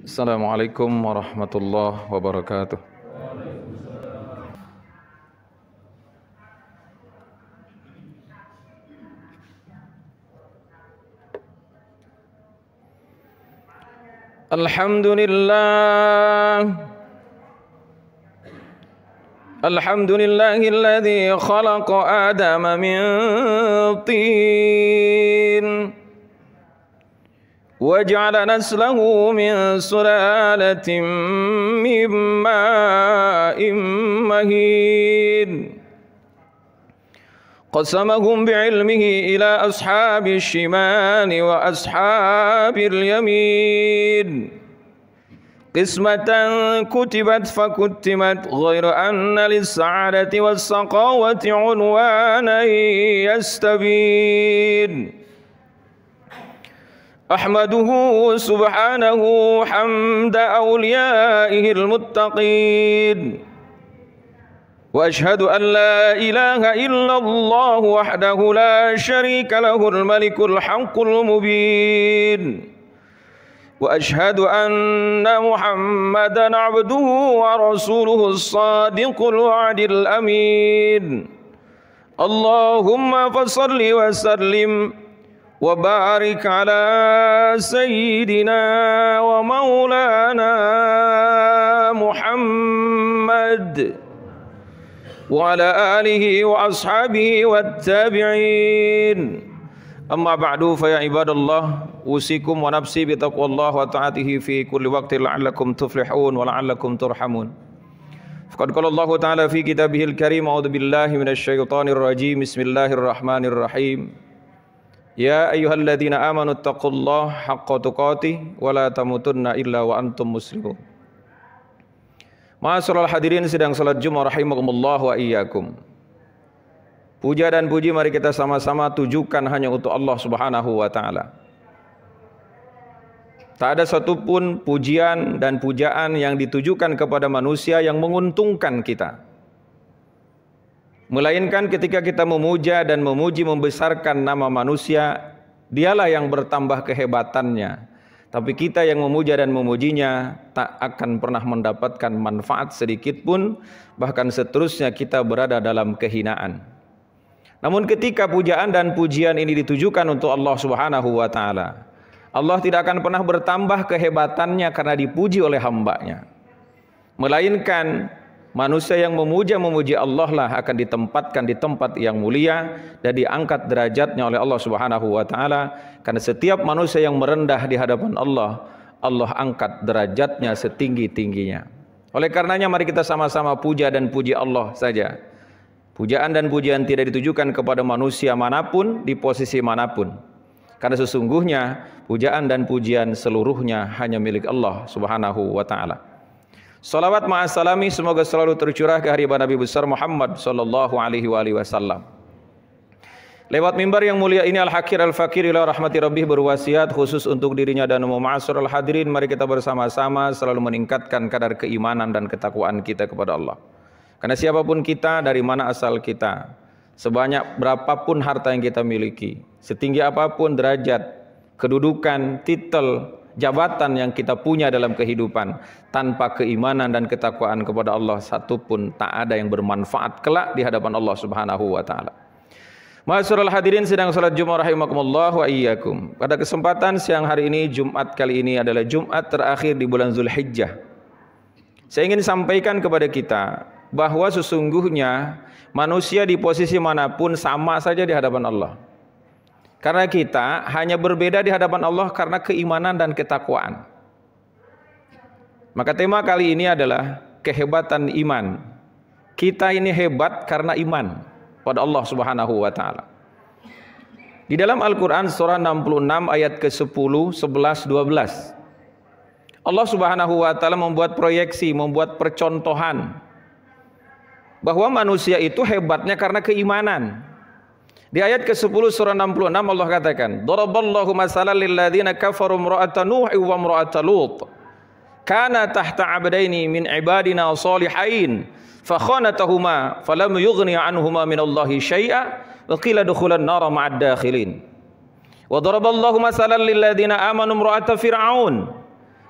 Assalamualaikum warahmatullahi wabarakatuh. Alhamdulillahilladzi khalaqa Adama min tin وجعل نسله من سلالة من ماء مهين قسمهم بعلمه إلى أصحاب الشمال وأصحاب اليمين قسمة كتبت فكتمت غير أن للسعادة والسقاوة عنوانا يستبين أحمده سبحانه حمد أوليائه المتقين وأشهد أن لا إله إلا الله وحده لا شريك له الملك الحق المبين وأشهد أن محمدا عبده ورسوله الصادق الوعد الأمين اللهم فصل وسلم وبارك على سيدنا ومولانا محمد وعلى آله وأصحابه والتابعين أما بعد فيا عباد الله أوصيكم ونفسي بتقوى الله وطاعته في كل وقت لعلكم تفلحون ولعلكم ترحمون فقد قال الله تعالى في كتابه الكريم أعوذ بالله من الشيطان الرجيم بسم الله الرحمن الرحيم Ya ayyuhalladzina amanu taqullaha haqqa tuqatih wa la tamutunna illa wa antum muslimun. Ma'asyiral hadirin sidang salat Jumat rahimakumullah wa iyyakum. Puja dan puji mari kita sama-sama tujukan hanya untuk Allah Subhanahu wa taala. Tak ada satupun pujian dan pujaan yang ditujukan kepada manusia yang menguntungkan kita. Melainkan ketika kita memuja dan memuji membesarkan nama manusia, dialah yang bertambah kehebatannya. Tapi kita yang memuja dan memujinya tak akan pernah mendapatkan manfaat sedikit pun, bahkan seterusnya kita berada dalam kehinaan. Namun ketika pujaan dan pujian ini ditujukan untuk Allah Subhanahu wa taala, Allah tidak akan pernah bertambah kehebatannya karena dipuji oleh hambanya. Melainkan manusia yang memuji Allah lah akan ditempatkan di tempat yang mulia dan diangkat derajatnya oleh Allah Subhanahu wa taala, karena setiap manusia yang merendah di hadapan Allah, Allah angkat derajatnya setinggi-tingginya. Oleh karenanya mari kita sama-sama puja dan puji Allah saja. Pujaan dan pujian tidak ditujukan kepada manusia manapun di posisi manapun, karena sesungguhnya pujaan dan pujian seluruhnya hanya milik Allah Subhanahu wa taala. Salawat ma'asalami semoga selalu tercurah ke hadirat Nabi besar Muhammad sallallahu alaihi wasallam. Lewat mimbar yang mulia ini Al-Hakir Al-Fakir ila rahmati rabbih berwasiat khusus untuk dirinya dan umum ma'asyiral hadirin, mari kita bersama-sama selalu meningkatkan kadar keimanan dan ketakwaan kita kepada Allah. Karena siapapun kita, dari mana asal kita, sebanyak berapapun harta yang kita miliki, setinggi apapun derajat, kedudukan, titel, jabatan yang kita punya dalam kehidupan, tanpa keimanan dan ketakwaan kepada Allah, satupun tak ada yang bermanfaat kelak di hadapan Allah Subhanahu wa taala. Ma'asyiral hadirin sidang salat Jumat rahimakumullah wa iyyakum. Pada kesempatan siang hari ini, Jumat kali ini adalah Jumat terakhir di bulan Zulhijjah. Saya ingin sampaikan kepada kita bahwa sesungguhnya manusia di posisi manapun sama saja di hadapan Allah. Karena kita hanya berbeda di hadapan Allah karena keimanan dan ketakwaan. Maka tema kali ini adalah kehebatan iman. Kita ini hebat karena iman pada Allah Subhanahu wa taala. Di dalam Al-Qur'an surah 66 ayat ke-10, 11, 12. Allah Subhanahu wa taala membuat proyeksi, membuat percontohan bahwa manusia itu hebatnya karena keimanan. Di ayat ke-10 surah 66 Allah katakan, "Daraballahu masalan lil ladzina kafaru imra'ata Nuh wa imra'ata Lut. Kana tahta 'abdaini min ibadina shalihain, fa khanatahuma falam yughni 'anhuma min Allahi syai'a wa qila dukhulan nara ma'ad dakhilin. Wa daraballahu masalan lil ladzina amanu imra'ata Fir'aun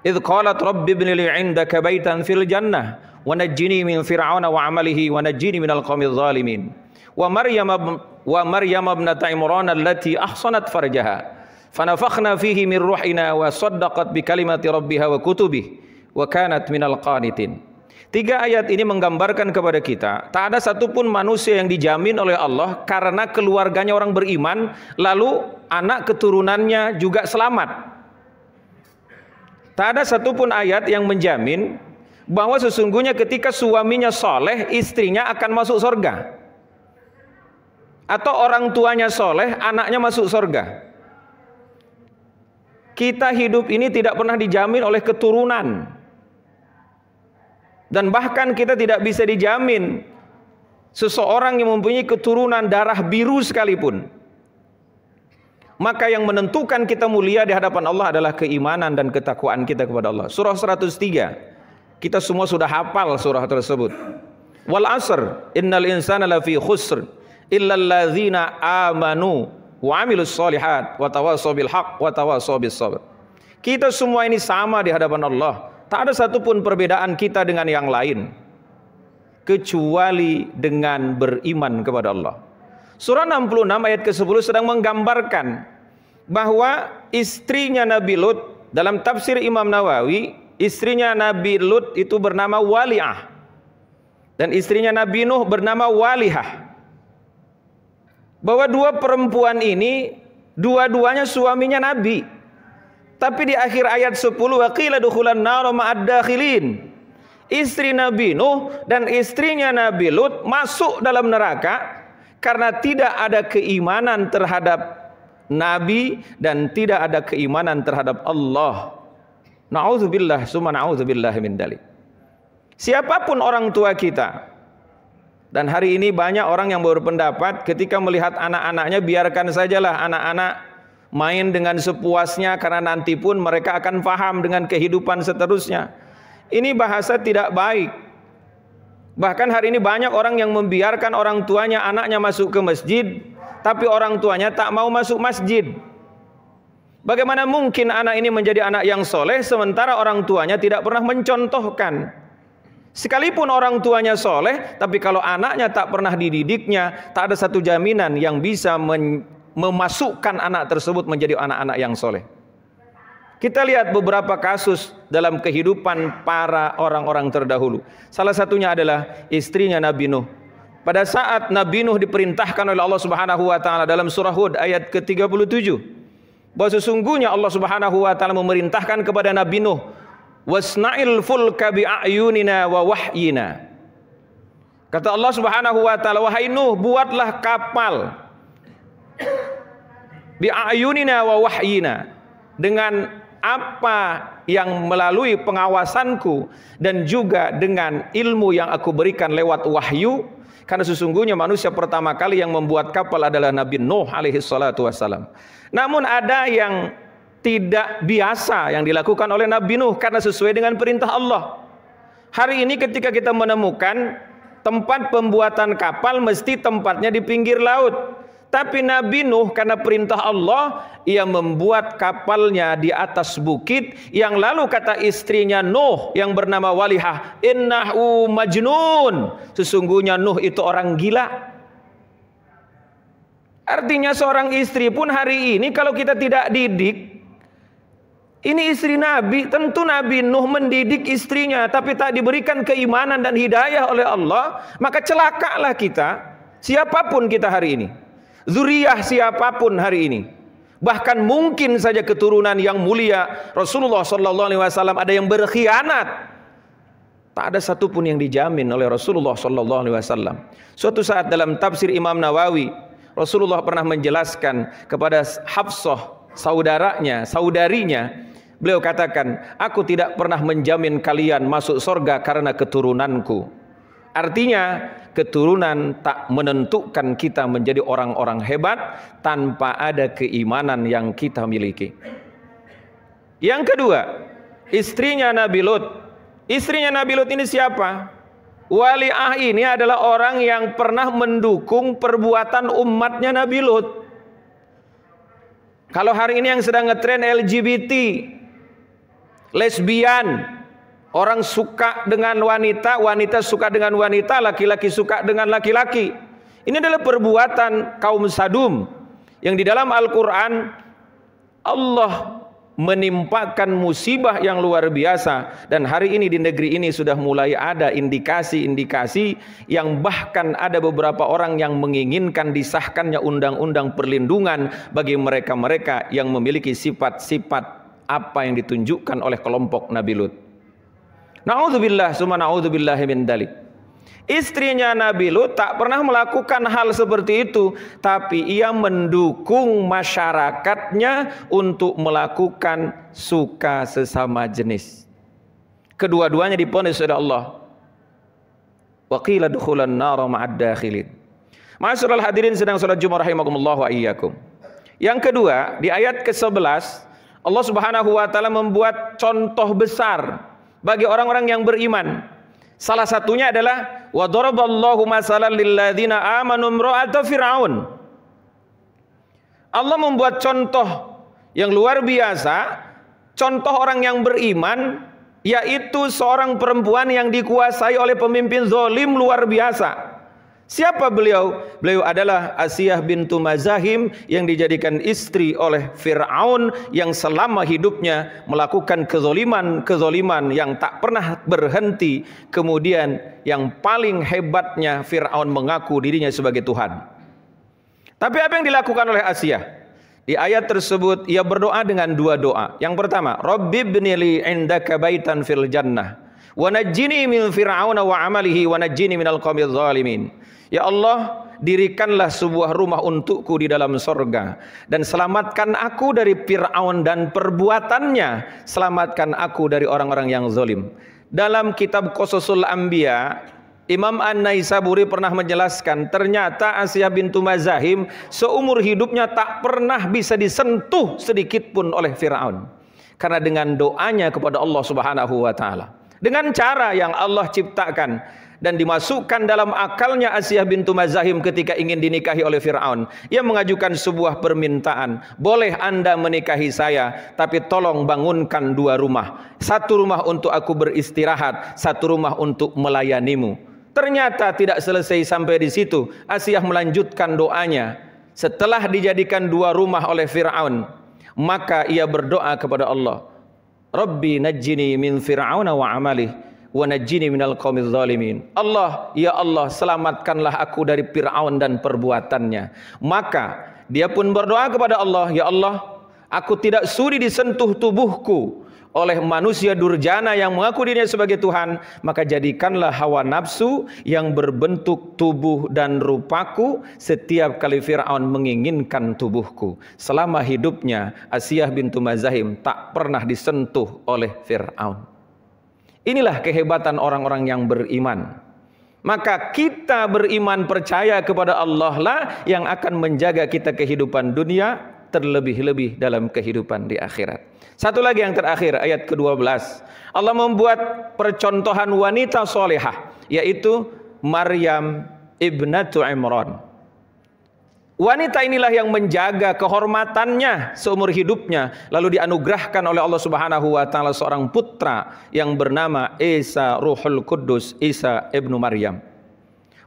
idh qalat rabbi ibni li 'indaka baitan fil jannah wa najjini min fir'auna wa 'amalihi wa najjini minal qaumiz zalimin. Wa Maryam ibnata Imran allati ahsanat farjaha fanafakhna fihi min ruhina wa saddaqat bi kalimati rabbiha wa kutubihi wa kanat minal qanitin. 3 ayat ini menggambarkan kepada kita, tak ada satupun manusia yang dijamin oleh Allah karena keluarganya orang beriman, lalu anak keturunannya juga selamat. Tak ada satupun ayat yang menjamin bahwa sesungguhnya ketika suaminya soleh, istrinya akan masuk surga. Atau orang tuanya soleh, anaknya masuk surga. Kita hidup ini tidak pernah dijamin oleh keturunan. Dan bahkan kita tidak bisa dijamin seseorang yang mempunyai keturunan darah biru sekalipun. Maka yang menentukan kita mulia di hadapan Allah adalah keimanan dan ketakwaan kita kepada Allah. Surah 103. Kita semua sudah hafal surah tersebut. Wal 'asr innal insana lafi khusr illal ladzina amanu wa 'amilus shalihat wa tawassaw bil haqq wa tawassaw bis sabr. Kita semua ini sama di hadapan Allah. Tak ada satupun perbedaan kita dengan yang lain kecuali dengan beriman kepada Allah. Surah 66 ayat ke-10 sedang menggambarkan bahwa istrinya Nabi Lut, dalam tafsir Imam Nawawi, istrinya Nabi Lut itu bernama Wali'ah dan istrinya Nabi Nuh bernama Walihah. Bahwa 2 perempuan ini dua-duanya suaminya Nabi. Tapi di akhir ayat 10, waqila dukhulan nar ma'ad dakhilin. Istri Nabi Nuh dan istrinya Nabi Lut masuk dalam neraka karena tidak ada keimanan terhadap Nabi dan tidak ada keimanan terhadap Allah. Na'udzubillah summa na'udzubillah min dzalik. Siapapun orang tua kita, dan hari ini banyak orang yang berpendapat ketika melihat anak-anaknya, biarkan sajalah anak-anak main dengan sepuasnya karena nanti pun mereka akan paham dengan kehidupan seterusnya. Ini bahasa tidak baik. Bahkan hari ini banyak orang yang membiarkan orang tuanya, anaknya masuk ke masjid, tapi orang tuanya tak mau masuk masjid. Bagaimana mungkin anak ini menjadi anak yang soleh sementara orang tuanya tidak pernah mencontohkan? Sekalipun orang tuanya soleh, tapi kalau anaknya tak pernah dididiknya, tak ada satu jaminan yang bisa memasukkan anak tersebut menjadi anak-anak yang soleh. Kita lihat beberapa kasus dalam kehidupan para orang-orang terdahulu. Salah satunya adalah istrinya Nabi Nuh. Pada saat Nabi Nuh diperintahkan oleh Allah Subhanahu wa taala dalam surah Hud ayat ke-37, bahwa sesungguhnya Allah Subhanahu wa taala memerintahkan kepada Nabi Nuh, wasna'il fulka bi'ayunina wa wahyina. Kata Allah Subhanahu wa taala, wahai Nuh, buatlah kapal bi'ayunina wa wahyina, dengan apa yang melalui pengawasanku dan juga dengan ilmu yang aku berikan lewat wahyu. Karena sesungguhnya manusia pertama kali yang membuat kapal adalah Nabi Nuh alaihi salatu wassalam. Namun ada yang tidak biasa yang dilakukan oleh Nabi Nuh karena sesuai dengan perintah Allah. Hari ini ketika kita menemukan tempat pembuatan kapal, mesti tempatnya di pinggir laut. Tapi Nabi Nuh karena perintah Allah, ia membuat kapalnya di atas bukit, yang lalu kata istrinya Nuh yang bernama Walihah, innahu majnun, sesungguhnya Nuh itu orang gila. Artinya seorang istri pun hari ini kalau kita tidak didik, ini istri Nabi, tentu Nabi Nuh mendidik istrinya tapi tak diberikan keimanan dan hidayah oleh Allah, maka celakalah kita, siapapun kita hari ini, zuriyah siapapun hari ini. Bahkan mungkin saja keturunan yang mulia Rasulullah SAW ada yang berkhianat. Tak ada satupun yang dijamin oleh Rasulullah SAW. Suatu saat dalam tafsir Imam Nawawi, Rasulullah pernah menjelaskan kepada Hafsah, saudarinya, beliau katakan, aku tidak pernah menjamin kalian masuk surga karena keturunanku. Artinya keturunan tak menentukan kita menjadi orang-orang hebat tanpa ada keimanan yang kita miliki. Yang kedua, istrinya Nabi Lut. Istrinya Nabi Lut ini siapa? Wali'ah ini adalah orang yang pernah mendukung perbuatan umatnya Nabi Lut. Kalau hari ini yang sedang ngetren LGBT, lesbian, orang suka dengan wanita, wanita suka dengan wanita, laki-laki suka dengan laki-laki. Ini adalah perbuatan kaum Sadum yang di dalam Al-Quran Allah menimpakan musibah yang luar biasa. Dan hari ini di negeri ini sudah mulai ada indikasi-indikasi yang bahkan ada beberapa orang yang menginginkan disahkannya undang-undang perlindungan bagi mereka-mereka yang memiliki sifat-sifat apa yang ditunjukkan oleh kelompok Nabi Lut. Na'udzubillah summa na'udzubillahi min dalik. Istrinya Nabi Lut tak pernah melakukan hal seperti itu, tapi ia mendukung masyarakatnya untuk melakukan suka sesama jenis. Kedua-duanya diponis oleh Allah. Wa qila dukhulan nar ma'ad dakhilin. Ma'asyiral hadirin sedang salat Jumat rahimakumullah wa iyyakum. Yang kedua, di ayat ke-11 Allah Subhanahu wa taala membuat contoh besar bagi orang-orang yang beriman. Salah satunya adalah wa daraballahu masalan lil ladzina amanu imra'ata fir'aun. Allah membuat contoh yang luar biasa, contoh orang yang beriman, yaitu seorang perempuan yang dikuasai oleh pemimpin zalim luar biasa. Siapa beliau? Beliau adalah Asiyah bintu Mazahim yang dijadikan istri oleh Fir'aun yang selama hidupnya melakukan kezoliman yang tak pernah berhenti. Kemudian yang paling hebatnya Fir'aun mengaku dirinya sebagai Tuhan. Tapi apa yang dilakukan oleh Asiyah? Di ayat tersebut ia berdoa dengan dua doa. Yang pertama, Rabbi ibnili indaka baitan fil jannah wa najjini min fir'auna wa amalihi wa najjini minal qaumiz zalimin. Ya Allah, dirikanlah sebuah rumah untukku di dalam sorga dan selamatkan aku dari Fir'aun dan perbuatannya, selamatkan aku dari orang-orang yang zalim. Dalam kitab Qasasul Anbiya, Imam An-Naisaburi pernah menjelaskan ternyata Asiyah bintu Mazahim seumur hidupnya tak pernah bisa disentuh sedikit pun oleh Fir'aun, karena dengan doanya kepada Allah Subhanahu wa taala, dengan cara yang Allah ciptakan dan dimasukkan dalam akalnya Asiyah bintu Mazahim ketika ingin dinikahi oleh Fir'aun. Ia mengajukan sebuah permintaan, boleh anda menikahi saya, tapi tolong bangunkan dua rumah. Satu rumah untuk aku beristirahat, satu rumah untuk melayanimu. Ternyata tidak selesai sampai di situ. Asiyah melanjutkan doanya. Setelah dijadikan dua rumah oleh Fir'aun, maka ia berdoa kepada Allah, Rabbi najjini min Fir'auna wa amalih wa najjini minal qaumiz zalimin. Allah, ya Allah, selamatkanlah aku dari Fir'aun dan perbuatannya. Maka dia pun berdoa kepada Allah, ya Allah, aku tidak sudi disentuh tubuhku oleh manusia durjana yang mengaku dirinya sebagai Tuhan, maka jadikanlah hawa nafsu yang berbentuk tubuh dan rupaku setiap kali Fir'aun menginginkan tubuhku. Selama hidupnya Asiyah bintu Mazahim tak pernah disentuh oleh Fir'aun. Inilah kehebatan orang-orang yang beriman. Maka kita beriman percaya kepada Allah lah yang akan menjaga kita kehidupan dunia, terlebih-lebih dalam kehidupan di akhirat. Satu lagi yang terakhir, ayat ke-12. Allah membuat percontohan wanita solehah, yaitu Maryam ibnatu Imran. Wanita inilah yang menjaga kehormatannya seumur hidupnya, lalu dianugerahkan oleh Allah Subhanahu wa taala seorang putra yang bernama Isa Ruhul Kudus, Isa ibnu Maryam.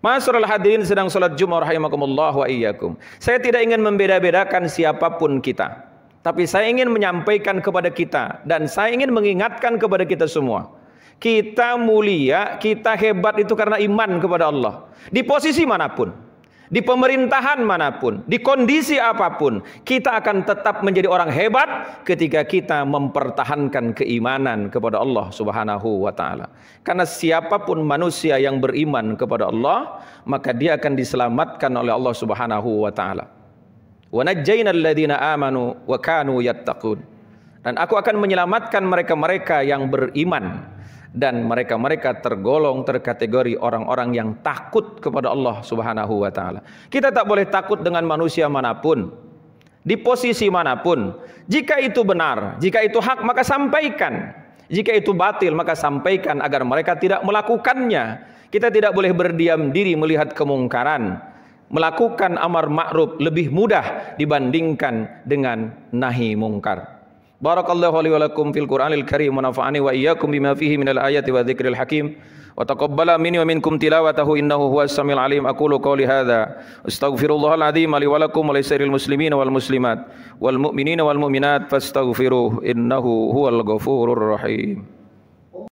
Ma'asyiral hadirin sedang salat Jumat rahimakumullah wa iyyakum. Saya tidak ingin membeda-bedakan siapapun kita, tapi saya ingin menyampaikan kepada kita dan saya ingin mengingatkan kepada kita semua. Kita mulia, kita hebat itu karena iman kepada Allah. Di posisi manapun, di pemerintahan manapun, di kondisi apapun, kita akan tetap menjadi orang hebat ketika kita mempertahankan keimanan kepada Allah Subhanahu wa taala. Karena siapapun manusia yang beriman kepada Allah, maka dia akan diselamatkan oleh Allah Subhanahu wa taala. Wa najjaynal ladzina amanu wa kanu yattaqun. Dan aku akan menyelamatkan mereka-mereka yang beriman dan mereka-mereka tergolong terkategori orang-orang yang takut kepada Allah Subhanahu wa taala. Kita tak boleh takut dengan manusia manapun, di posisi manapun. Jika itu benar, jika itu hak, maka sampaikan. Jika itu batil, maka sampaikan agar mereka tidak melakukannya. Kita tidak boleh berdiam diri melihat kemungkaran. Melakukan amar ma'ruf lebih mudah dibandingkan dengan nahi mungkar. Barakallahu li wa lakum fil Qur'anil Karim wa nafa'ani wa iyyakum bima fihi minal ayati wa dzikril hakim. Wa taqabbala minni wa minkum tilawatahu innahu huwas samiul alim. Aqulu qawli hadza astaghfirullahal azim li wa lakum wa lisairil muslimina wal muslimat wal mu'minina wal mu'minat fastaghfiruh innahu huwal ghafurur rahim.